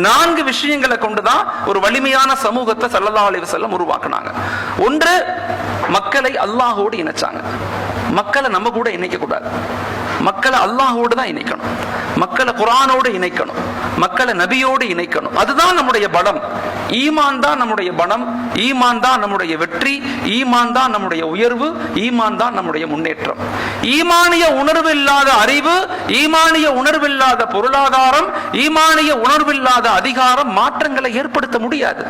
4 விஷயங்களை கொண்டுதான் ஒரு வலிமையான சமூகத்தை ஸல்லல்லாஹு அலைஹி வஸல்லம் உருவாக்குனாங்க. ஒன்று, மக்களை அல்லாஹ்வோடு இணைச்சாங்க. மக்களை நம்ம கூட இணைக்க கூடாது, மக்களை அல்லாஹ்வோடு தான் இணைக்கணும், மக்களை குர்ஆனோடு இணைக்கணும், மக்களை நபியோடு இணைக்கணும். அதுதான் நம்முடைய பலம். ஈமான் தான் நம்முடைய பலம், ஈமான் தான் நம்முடைய வெற்றி, ஈமான் தான் நம்முடைய உயர்வு, ஈமான் தான் நம்முடைய முன்னேற்றம். ஈமானிய உணர்வு இல்லாத அறிவு, ஈமானிய உணர்வில்லாத பொருளாதாரம், ஈமானிய உணர்வில்லாத அதிகாரம் மாற்றங்களை ஏற்படுத்த முடியாது.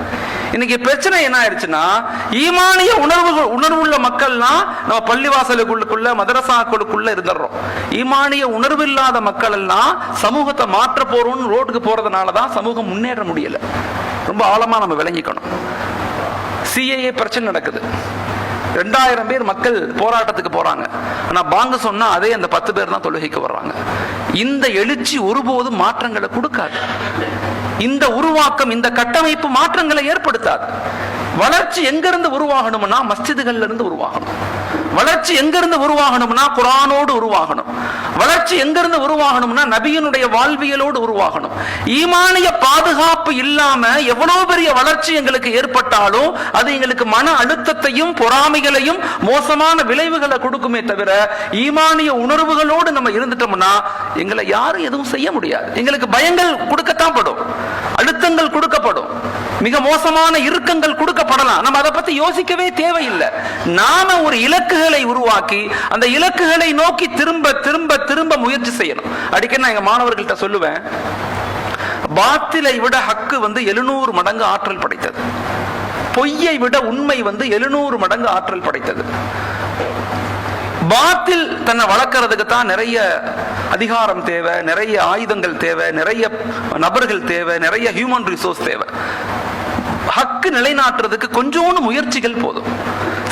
இன்னைக்கு பிரச்சனை என்ன ஆயிடுச்சுன்னா, ஈமானிய உணர்வுள்ள மக்கள்லாம் நம்ம பள்ளிவாசலுக்குள்ள மதரசாக்களுக்குள்ள இருந்துடுறோம். ஈமானிய உணர்வு இல்லாத மக்கள் எல்லாம் சமூகத்தை மாற்ற போறோம்னு ரோட்டுக்கு போறதுனாலதான் சமூகம் முன்னேற முடியல. ரொம்ப ஆழமா நம்ம விளங்கிக்கணும். சிஏஏ பிரச்சனை நடக்குது, 2000 பேர் மக்கள் போராட்டத்துக்கு போறாங்க. ஆனா பாங்க சொன்னா அதே அந்த 10 பேர் தான் தொழுகைக்கு வர்றாங்க. இந்த எழுச்சி ஒருபோதும் மாற்றங்களை கொடுக்காது. இந்த உருவாக்கம், இந்த கட்டமைப்பு மாற்றங்களை ஏற்படுத்தாது. வளர்ச்சி எங்கிருந்து உருவாகணும்னா மஸ்ஜிதுகள்ல இருந்து உருவாகணும். வளர்ச்சி எங்கிருந்து உருவாகணும்னா குர்ஆனோடு உருவாகணும். வளர்ச்சி எங்கிருந்து உருவாகணும்னா நபியினுடைய வாழ்வியலோடு உருவாகணும். ஈமானிய பாதுகாப்பு இல்லாம எவ்வளவு பெரிய வளர்ச்சி எங்களுக்கு ஏற்பட்டாலும் அது எங்களுக்கு மன அழுத்தத்தையும் பொறாமைகளையும் மோசமான விளைவுகளை கொடுக்குமே தவிர, ஈமானிய உணர்வுகளோடு நம்ம இருந்துட்டோம்னா எங்களை யாரும் எதுவும் செய்ய முடியாது. எங்களுக்கு பயங்கள் கொடுக்கத்தான் படும், அழுத்தங்கள் கொடுக்கப்படும், மிக மோசமான இறுக்கங்கள் கொடுக்கப்படலாம். நம்ம அதை பத்தி யோசிக்கவே தேவையில்லை. நாம ஒரு இலக்குகளை உருவாக்கி அந்த இலக்குகளை நோக்கி திரும்ப திரும்ப திரும்ப முயற்சி செய்யணும். அடிக்கடி நான் எங்க மாணவர்கள்ட்ட சொல்லுவேன், பாத்திலை விட ஹக்கு 700 மடங்கு ஆற்றல் படைத்தது, பொய்யை விட உண்மை 700 மடங்கு ஆற்றல் படைத்தது. பாத்தில் தன்னை வளர்க்கறதுக்கு தான் நிறைய அதிகாரம் தேவை, நிறைய ஆயுதங்கள் தேவை, நிறைய நபர்கள் தேவை, நிறைய ஹியூமன் ரிசோர்ஸ் தேவை. ஹக்கு நிலைநாட்டுறதுக்கு கொஞ்சோண்டு முயற்சிகள் போதும்,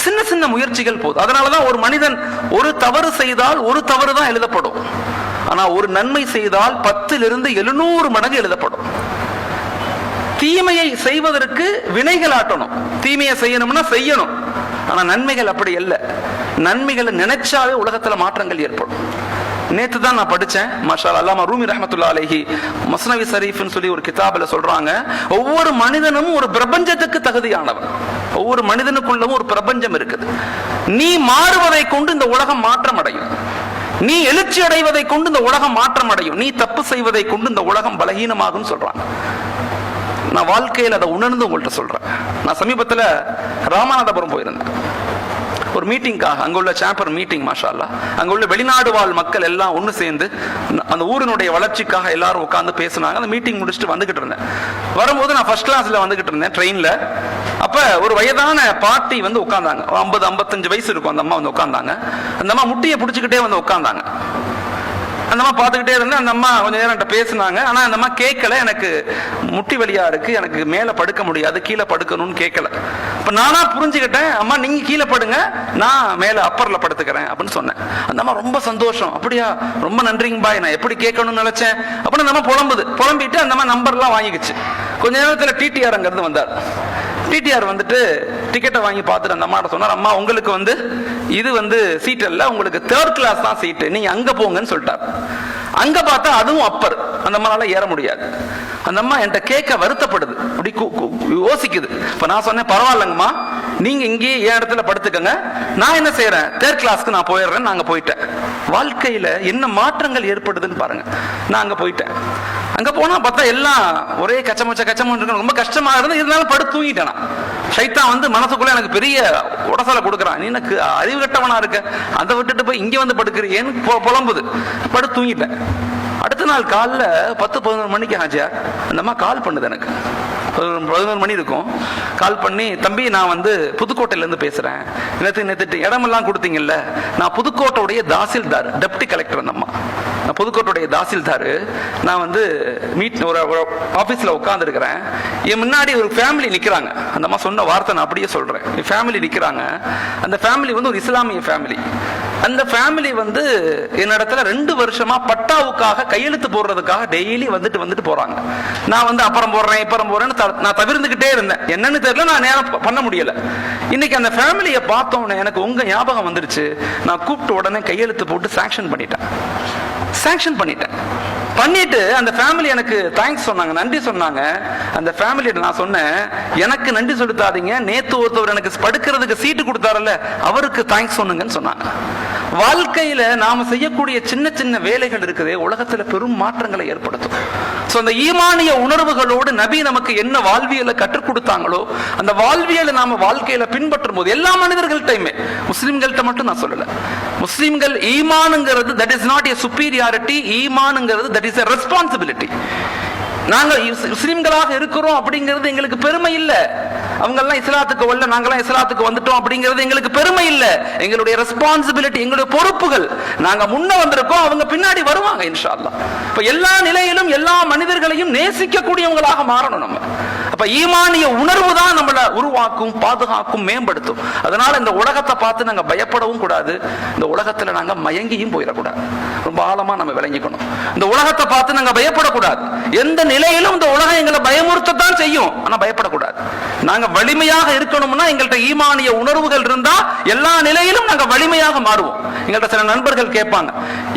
சின்ன சின்ன முயற்சிகள் போதும். அதனாலதான் ஒரு மனிதன் ஒரு தவறு செய்தால் ஒரு தவறு தான் எழுதப்படும், ஆனா ஒரு நன்மை செய்தால் 10 to 700 மடங்கு எழுதப்படும். தீமையை செய்வதற்கு வினைகள் ஆட்டணும், தீமையை செய்யணும்னா செய்யணும். ஆனா நன்மைகள் அப்படி அல்ல. நன்மைகளை நினைச்சாவே உலகத்துல மாற்றங்கள் ஏற்படும். நேத்து தான் நான் படிச்சேன், மாஷா அல்லாஹ் ரூமி ரஹ்மத்துல்லாஹி அலைஹி மஸ்னவி ஷரீஃப்னு சொல்லி ஒரு கிதாபில் சொல்றாங்க, ஒவ்வொரு மனிதனும் ஒரு பிரபஞ்சத்துக்கு தகுதியானவன். ஒவ்வொரு மனிதனுக்குள்ளவும் ஒரு பிரபஞ்சம் இருக்குது. நீ மாறுவதை கொண்டு இந்த உலகம் மாற்றம் அடையும், நீ எழுச்சி அடைவதை கொண்டு இந்த உலகம் மாற்றம் அடையும், நீ தப்பு செய்வதை கொண்டு இந்த உலகம் பலகீனமாகும் சொல்றாங்க. நான் வாழ்க்கையில் அதை உணர்ந்து உங்கள்கிட்ட சொல்றேன். நான் சமீபத்தில் ராமநாதபுரம் போயிருந்தேன் ஒரு மீட்டிங்காக. அங்க உள்ள சாம்பர் மீட்டிங், மாஷா அல்லாஹ். அங்க உள்ள வெளிநாடு வாழ் மக்கள் எல்லாம் ஒன்று சேர்ந்து அந்த ஊரினுடைய வளர்ச்சிக்காக எல்லாரும் உட்கார்ந்து பேசினாங்க. அந்த மீட்டிங் முடிச்சுட்டு வந்துகிட்டு இருந்தேன். வரும்போது நான் ஃபர்ஸ்ட் கிளாஸ்ல வந்துகிட்டு இருந்தேன் ட்ரெயின்ல. அப்ப ஒரு வயதான பாட்டி உட்கார்ந்தாங்க, 50-55 வயசு இருக்கும். அந்த அம்மா உட்கார்ந்தாங்க. அந்த அம்மா முட்டியை பிடிச்சுக்கிட்டே உட்கார்ந்தாங்க. அந்த அம்மா பார்த்துக்கிட்டே இருந்தேன். அந்த அம்மா கொஞ்சம் நேரம் என்கிட்ட பேசினாங்க. ஆனா அந்த அம்மா கேட்கல, எனக்கு முட்டி வலியா இருக்கு, எனக்கு மேல படுக்க முடியாது, கீழே படுக்கணும்னு கேட்கல. இப்ப நானா புரிஞ்சுக்கிட்டேன், அம்மா நீங்க கீழே படுங்க, நான் மேல அப்பர்ல படுத்துக்கிறேன் அப்படின்னு சொன்னேன். அந்த அம்மா ரொம்ப சந்தோஷம், அப்படியா ரொம்ப நன்றிங்க பாய், நான் எப்படி கேட்கணும்னு நினைச்சேன் அப்படின்னு நம்ம புலம்பிட்டு அந்த அம்மா நம்பர்லாம் வாங்கிக்கிச்சு. கொஞ்ச நேரத்துல டிடிஆர் அங்கிருந்து வந்தார். டிடிஆர் டிக்கெட்டை வாங்கி பார்த்துட்டு அந்த அம்மாட்ட சொன்னார், அம்மா உங்களுக்கு இது சீட் அல்ல, உங்களுக்கு 3rd கிளாஸ் தான் சீட்டு, நீங்க அங்க போங்கன்னு சொல்லிட்டார். அங்க பார்த்தா அதுவும் அப்பர், அந்த அம்மானால ஏற முடியாது. அந்த அம்மா என்கிட்ட கேட்க வருத்தப்படுது, அப்படி யோசிக்குது. இப்ப நான் சொன்னேன், பரவாயில்லங்கம்மா நீங்க இங்கேயே என் இடத்துல படுத்துக்கங்க, நான் என்ன செய்யறேன் 3rd கிளாஸ்க்கு நான் போயிடுறேன். நாங்க போயிட்டேன். வாழ்க்கையில என்ன மாற்றங்கள் ஏற்படுதுன்னு பாருங்க. நான் அங்க போயிட்டேன். அங்க போனா பார்த்தா எல்லாம் ஒரே கச்சமச்ச ரொம்ப கஷ்டமா இருந்து, இருந்தாலும் படுத்து தூங்கிட்டேன். ஷைத்தான் மனசுக்குள்ள எனக்கு பெரிய உடசலை கொடுக்குறான், நீ எனக்கு அறிவு கட்டவனா இருக்க, அதை விட்டுட்டு போய் இங்க படுக்கிறேன்னு புலம்புது. படுத்து தூங்கிட்டேன். அடுத்த நாள் காலைல 10-11 மணிக்கு ஆச்சியா அந்த அம்மா கால் பண்ணுது. எனக்கு 11 மணி இருக்கும். கால் பண்ணி, தம்பி நான் புதுக்கோட்டையில இருந்து பேசுறேன், நேற்று இடமெல்லாம் கொடுத்தீங்கல்ல, நான் புதுக்கோட்டையுடைய தாசில்தார், டெப்டி கலெக்டர். அந்த அம்மா, நான் புதுக்கோட்டையுடைய தாசில்தார், நான் ஒரு ஆபீஸ்ல உட்கார்ந்து இருக்கிறேன், என் முன்னாடி ஒரு ஃபேமிலி நிக்கிறாங்க. அந்த அம்மா சொன்ன வார்த்தை நான் அப்படியே சொல்றேன். ஃபேமிலி நிக்கிறாங்க. அந்த ஃபேமிலி ஒரு இஸ்லாமிய ஃபேமிலி. அந்த ஃபேமிலி என்னிடத்துல 2 வருஷமா பட்டாவுக்காக கையெழுத்து போடுறதுக்காக டெய்லி வந்துட்டு போறாங்க. நான் அப்புறம் போடுறேன் இப்பறம் போறேன்னு நான் தவிர்த்துக்கிட்டே இருந்தேன். என்னன்னு தெரியல, நான் நேரம் பண்ண முடியல. இன்னைக்கு அந்த ஃபேமிலியை பார்த்தோன்னே எனக்கு உங்க ஞாபகம் வந்துருச்சு. நான் கூப்பிட்டு உடனே கையெழுத்து போட்டு சாங்ஷன் பண்ணிட்டேன். சாங்ஷன் பண்ணிட்டு அந்த ஃபேமிலி எனக்கு தேங்க்ஸ் சொன்னாங்க, நன்றி சொன்னாங்க. அந்த ஃபேமிலிட்ட நான் சொன்னேன், எனக்கு நன்றி செலுத்தாதீங்க, நேத்து ஒருத்தவர் எனக்கு படுக்கிறதுக்கு சீட்டு கொடுத்தாரல்ல அவருக்கு தேங்க்ஸ் சொன்னுங்கன்னு சொன்னாங்க. வாழ்க்கையில நாம செய்யக்கூடிய சின்ன சின்ன வேலைகள் இருக்குதே உலகத்துல பெரும் மாற்றங்களை ஏற்படுத்தும். அந்த ஈமானிய உணர்வுகளோடு நபி நமக்கு என்ன வாழ்வியலை கற்றுக் கொடுத்தாங்களோ அந்த வாழ்வியலை நாம வாழ்க்கையில பின்பற்றும் போது எல்லா மனிதர்கள்ட்டையுமே, முஸ்லிம்கள்ட்ட மட்டும் நான் சொல்லல, முஸ்லிம்கள் ஈமானுங்கிறது that is not a superiority, ஈமானுங்கிறது தட் இஸ் எ ரெஸ்பான்சிபிலிட்டி. நாங்க முஸ்லிம்களாக இருக்கிறோம் அப்படிங்கிறது எங்களுக்கு பெருமை இல்ல. அவங்க எல்லாம் இஸ்லாத்துக்கு வரல, நாங்கெல்லாம் இஸ்லாத்துக்கு வந்துட்டோம் அப்படிங்கிறது எங்களுக்கு பெருமை இல்ல. எங்களுடைய ரெஸ்பான்சிபிலிட்டி, எங்களுடைய பொறுப்புகள். நாங்க முன்ன வந்திருக்கோம், அவங்க பின்னாடி வருவாங்க இன்ஷா அல்லாஹ். இப்ப எல்லா நிலையிலும் எல்லா மனிதர்களையும் நேசிக்கக்கூடியவங்களாக மாறணும் நம்ம. அப்ப ஈமானிய உணர்வு தான் நம்மளை உருவாக்கும், பாதுகாக்கும், மேம்படுத்தும். அதனால இந்த உலகத்தை பார்த்து நாங்க பயப்படவும் கூடாது, இந்த உலகத்துல நாங்க மயங்கியும் போயிடக்கூடாது. ரொம்ப ஆழமா நம்ம விளங்கிக்கணும். இந்த உலகத்தை பார்த்து நாங்க பயப்படக்கூடாது. எந்த நிலையிலும் இந்த உலகம் எங்களை பயமுறுத்தத்தான் செய்யும், ஆனா பயப்படக்கூடாது. நாங்க வலிமையாக இருக்கணும்னா எங்கள்கிட்ட ஈமானிய உணர்வுகள் இருந்தா எல்லா நிலையிலும் நாங்க வலிமையாக மாறுவோம். எங்கள்கிட்ட சில நண்பர்கள் கேட்பாங்க,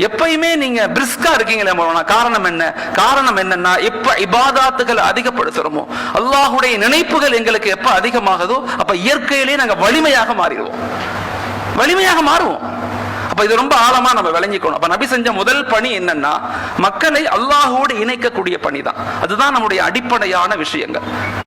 எப்பயுமே நீங்க பிரிஸ்கா இருக்கீங்களே, காரணம் என்ன? காரணம் என்னன்னா, எப்ப இபாதாத்துகள் அதிகப்படுத்துறோமோ, அல்லாஹ்வுடைய நினைப்புகள் எங்களுக்கு எப்ப அதிகமாகுதோ அப்ப இயற்கையிலேயே நாங்க வலிமையாக மாறிடுவோம், வலிமையாக மாறுவோம். அப்ப இது ரொம்ப ஆழமா நம்ம விளங்கிக்கணும். அப்ப நபி செஞ்ச முதல் பணி என்னன்னா, மக்களை அல்லாஹ்வோடு இணைக்கக்கூடிய பணி தான். அதுதான் நம்முடைய அடிப்படையான விஷயங்கள்.